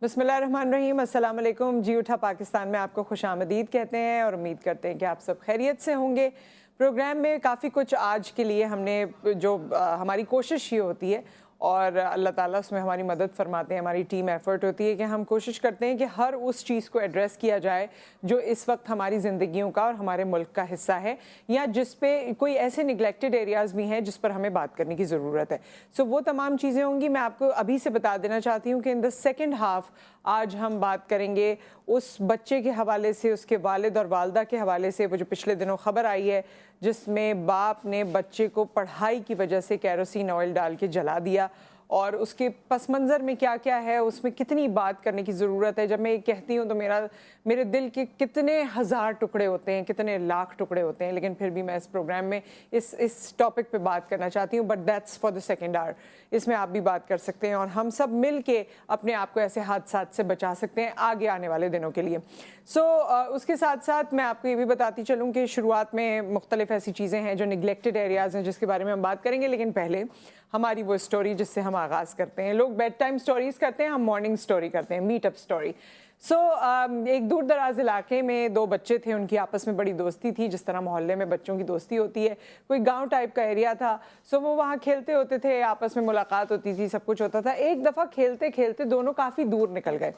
बिस्मिल्लाहिर्रहमानिर्रहीम, अस्सलाम वालेकुम। जी उठा पाकिस्तान में आपको खुशामदीद कहते हैं और उम्मीद करते हैं कि आप सब खैरियत से होंगे। प्रोग्राम में काफ़ी कुछ आज के लिए हमने जो हमारी कोशिश ये होती है और अल्लाह ताला उसमें हमारी मदद फरमाते हैं, हमारी टीम एफ़र्ट होती है कि हम कोशिश करते हैं कि हर उस चीज़ को एड्रेस किया जाए जो इस वक्त हमारी ज़िंदगियों का और हमारे मुल्क का हिस्सा है, या जिस पे कोई ऐसे निगलेक्टेड एरियाज़ भी हैं जिस पर हमें बात करने की ज़रूरत है। सो वो तमाम चीज़ें होंगी। मैं आपको अभी से बता देना चाहती हूँ कि इन द सेकेंड हाफ़ आज हम बात करेंगे उस बच्चे के हवाले से, उसके वालिद और वालदा के हवाले से, वो जो पिछले दिनों ख़बर आई है जिसमें बाप ने बच्चे को पढ़ाई की वजह से केरोसिन ऑयल डाल के जला दिया, और उसके पस मंज़र में क्या क्या है, उसमें कितनी बात करने की ज़रूरत है। जब मैं ये कहती हूँ तो मेरे दिल के कितने हज़ार टुकड़े होते हैं, कितने लाख टुकड़े होते हैं, लेकिन फिर भी मैं इस प्रोग्राम में इस टॉपिक पे बात करना चाहती हूँ। But that's for the second hour. इसमें आप भी बात कर सकते हैं और हम सब मिल के अपने आप को ऐसे हादसात से बचा सकते हैं आगे आने वाले दिनों के लिए। उसके साथ साथ मैं आपको ये भी बताती चलूँ कि शुरुआत में मुख्तलिफ ऐसी चीज़ें हैं जो निगलेक्टेड एरियाज़ हैं जिसके बारे में हम बात करेंगे, लेकिन पहले हमारी वो स्टोरी जिससे हम आगाज़ करते हैं। लोग बेड टाइम स्टोरीज़ करते हैं, हम मॉर्निंग स्टोरी करते हैं, मीटअप स्टोरी। एक दूर दराज इलाके में दो बच्चे थे, उनकी आपस में बड़ी दोस्ती थी, जिस तरह मोहल्ले में बच्चों की दोस्ती होती है। कोई गांव टाइप का एरिया था। वो वहाँ खेलते होते थे, आपस में मुलाकात होती थी, सब कुछ होता था। एक दफ़ा खेलते खेलते दोनों काफ़ी दूर निकल गए।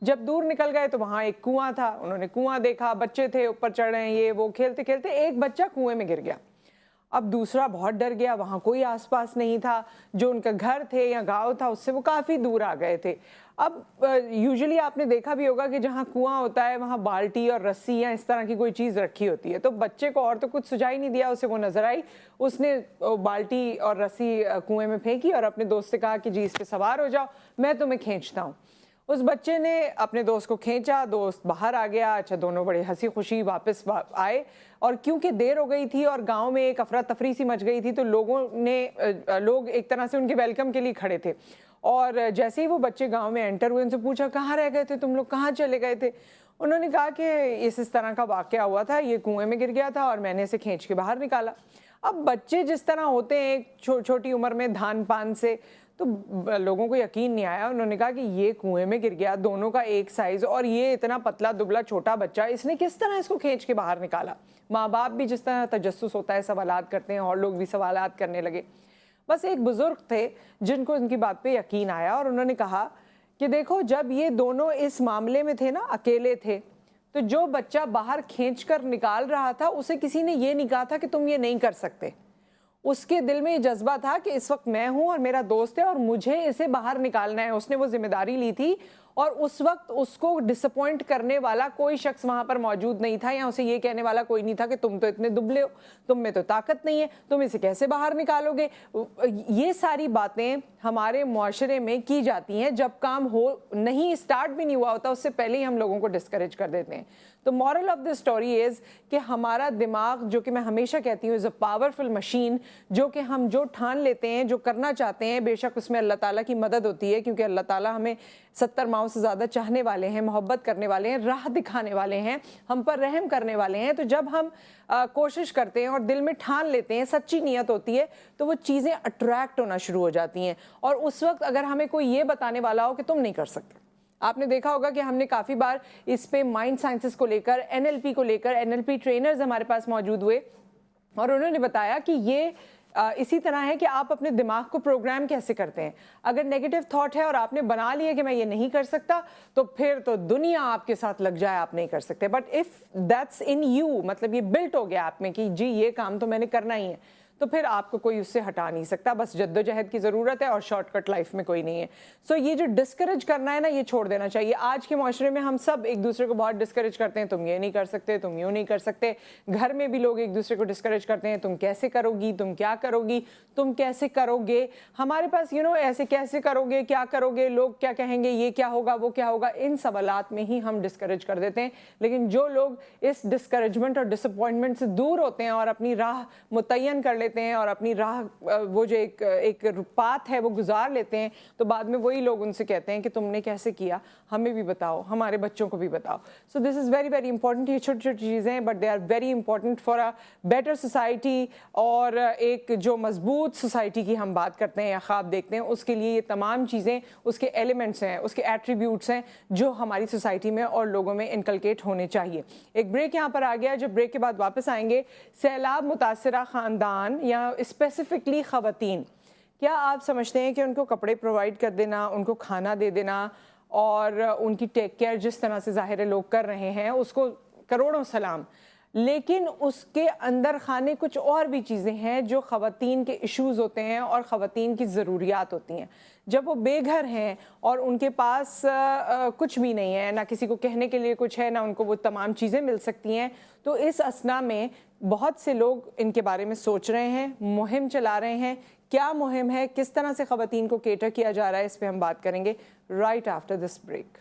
जब दूर निकल गए तो वहाँ एक कुआं था, उन्होंने कुआं देखा, बच्चे थे ऊपर चढ़ रहे हैं, ये वो खेलते खेलते एक बच्चा कुएं में गिर गया। अब दूसरा बहुत डर गया, वहाँ कोई आसपास नहीं था, जो उनका घर थे या गांव था उससे वो काफ़ी दूर आ गए थे। अब यूजुअली आपने देखा भी होगा कि जहाँ कुआं होता है वहाँ बाल्टी और रस्सी या इस तरह की कोई चीज़ रखी होती है। तो बच्चे को और तो कुछ सुझाई नहीं दिया, उसे वो नज़र आई, उसने बाल्टी और रस्सी कुएं में फेंकी और अपने दोस्त से कहा कि जी इस पर सवार हो जाओ, मैं तुम्हें खींचता हूँ। उस बच्चे ने अपने दोस्त को खींचा, दोस्त बाहर आ गया। अच्छा, दोनों बड़े हंसी खुशी वापस आए, और क्योंकि देर हो गई थी और गांव में एक अफरा तफरी सी मच गई थी तो लोग एक तरह से उनके वेलकम के लिए खड़े थे। और जैसे ही वो बच्चे गांव में एंटर हुए, उनसे पूछा कहाँ रह गए थे तुम लोग, कहाँ चले गए थे? उन्होंने कहा कि इस तरह का वाकया हुआ था, ये कुएं में गिर गया था और मैंने इसे खींच के बाहर निकाला। अब बच्चे जिस तरह होते हैं छोटी उम्र में धान पान से, तो लोगों को यकीन नहीं आया। उन्होंने कहा कि ये कुएं में गिर गया, दोनों का एक साइज, और ये इतना पतला दुबला छोटा बच्चा, इसने किस तरह इसको खींच के बाहर निकाला? माँ बाप भी जिस तरह तजस्सुस होता है सवालात करते हैं, और लोग भी सवालात करने लगे। बस एक बुजुर्ग थे जिनको उनकी बात पे यकीन आया, और उन्होंने कहा कि देखो, जब ये दोनों इस मामले में थे ना, अकेले थे, तो जो बच्चा बाहर खींच कर निकाल रहा था उसे किसी ने ये नहीं कहा था कि तुम ये नहीं कर सकते। उसके दिल में ये जज्बा था कि इस वक्त मैं हूं और मेरा दोस्त है और मुझे इसे बाहर निकालना है। उसने वो जिम्मेदारी ली थी, और उस वक्त उसको डिसअपॉइंट करने वाला कोई शख्स वहां पर मौजूद नहीं था, या उसे ये कहने वाला कोई नहीं था कि तुम तो इतने दुबले हो, तुम में तो ताकत नहीं है, तुम इसे कैसे बाहर निकालोगे। ये सारी बातें हमारे मुआशरे में की जाती हैं, जब काम हो नहीं, स्टार्ट भी नहीं हुआ होता, उससे पहले ही हम लोगों को डिस्करेज कर देते हैं। तो moral of the story is कि हमारा दिमाग, जो कि मैं हमेशा कहती हूँ इज़ अ पावरफुल मशीन, जो कि हम जो ठान लेते हैं, जो करना चाहते हैं, बेशक उसमें अल्लाह ताला की मदद होती है, क्योंकि अल्लाह ताला हमें 70 माओं से ज़्यादा चाहने वाले हैं, मोहब्बत करने वाले हैं, राह दिखाने वाले हैं, हम पर रहम करने वाले हैं। तो जब हम कोशिश करते हैं और दिल में ठान लेते हैं, सच्ची नीयत होती है, तो वो चीज़ें अट्रैक्ट होना शुरू हो जाती हैं। और उस वक्त अगर हमें कोई ये बताने वाला हो कि तुम नहीं कर सकते, आपने देखा होगा कि हमने काफ़ी बार इस पे माइंड साइंसेस को लेकर, एनएलपी को लेकर, एनएलपी ट्रेनर्स हमारे पास मौजूद हुए और उन्होंने बताया कि ये इसी तरह है कि आप अपने दिमाग को प्रोग्राम कैसे करते हैं। अगर नेगेटिव थॉट है और आपने बना लिया कि मैं ये नहीं कर सकता, तो फिर तो दुनिया आपके साथ लग जाए, आप नहीं कर सकते। But if that's in you, मतलब ये बिल्ट हो गया आप में कि जी ये काम तो मैंने करना ही है, तो फिर आपको कोई उससे हटा नहीं सकता। बस जद्दोजहद की ज़रूरत है और शॉर्टकट लाइफ में कोई नहीं है। सो ये जो डिस्करेज करना है ना, ये छोड़ देना चाहिए। आज के माशरे में हम सब एक दूसरे को बहुत डिस्करेज करते हैं, तुम ये नहीं कर सकते, तुम यूँ नहीं कर सकते। घर में भी लोग एक दूसरे को डिस्करेज करते हैं, तुम कैसे करोगी, तुम क्या करोगी, तुम कैसे करोगे। हमारे पास ऐसे कैसे करोगे, क्या करोगे, लोग क्या कहेंगे, ये क्या होगा, वो क्या होगा, इन सवालात में ही हम डिस्करेज कर देते हैं। लेकिन जो लोग इस डिस्करेजमेंट और डिसअपॉइंटमेंट से दूर होते हैं और अपनी राह मुतय्यन कर लेते हैं और अपनी राह वो जो एक पाथ है वो गुजार लेते हैं, तो बाद में वही लोग उनसे कहते हैं कि तुमने कैसे किया, हमें भी बताओ, हमारे बच्चों को भी बताओ। So this is very very important. ये छोटी छोटी चीज़ें but they are very important for a better society, और एक जो मजबूत सोसाइटी की हम बात करते हैं या ख्वाब देखते हैं, उसके लिए ये तमाम चीज़ें उसके एलिमेंट्स हैं, उसके एट्रीब्यूट्स हैं जो हमारी सोसाइटी में और लोगों में इनकलकेट होने चाहिए। एक ब्रेक यहाँ पर आ गया, जब ब्रेक के बाद वापस आएंगे, सैलाब मुतासरा ख़ानदान या स्पेसिफिकली ख़वातीन, क्या आप समझते हैं कि उनको कपड़े प्रोवाइड कर देना, उनको खाना दे देना और उनकी टेक केयर जिस तरह से ज़ाहिर है लोग कर रहे हैं, उसको करोड़ों सलाम, लेकिन उसके अंदर खाने कुछ और भी चीज़ें हैं जो ख़वातीन के इश्यूज़ होते हैं और ख़वातीन की ज़रूरियात होती हैं। जब वो बेघर हैं और उनके पास कुछ भी नहीं है, ना किसी को कहने के लिए कुछ है, ना उनको वो तमाम चीज़ें मिल सकती हैं, तो इस असना में बहुत से लोग इनके बारे में सोच रहे हैं, मुहिम चला रहे हैं। क्या मुहिम है, किस तरह से ख़वातीन को केटर किया जा रहा है, इस पर हम बात करेंगे राइट आफ्टर दिस ब्रेक।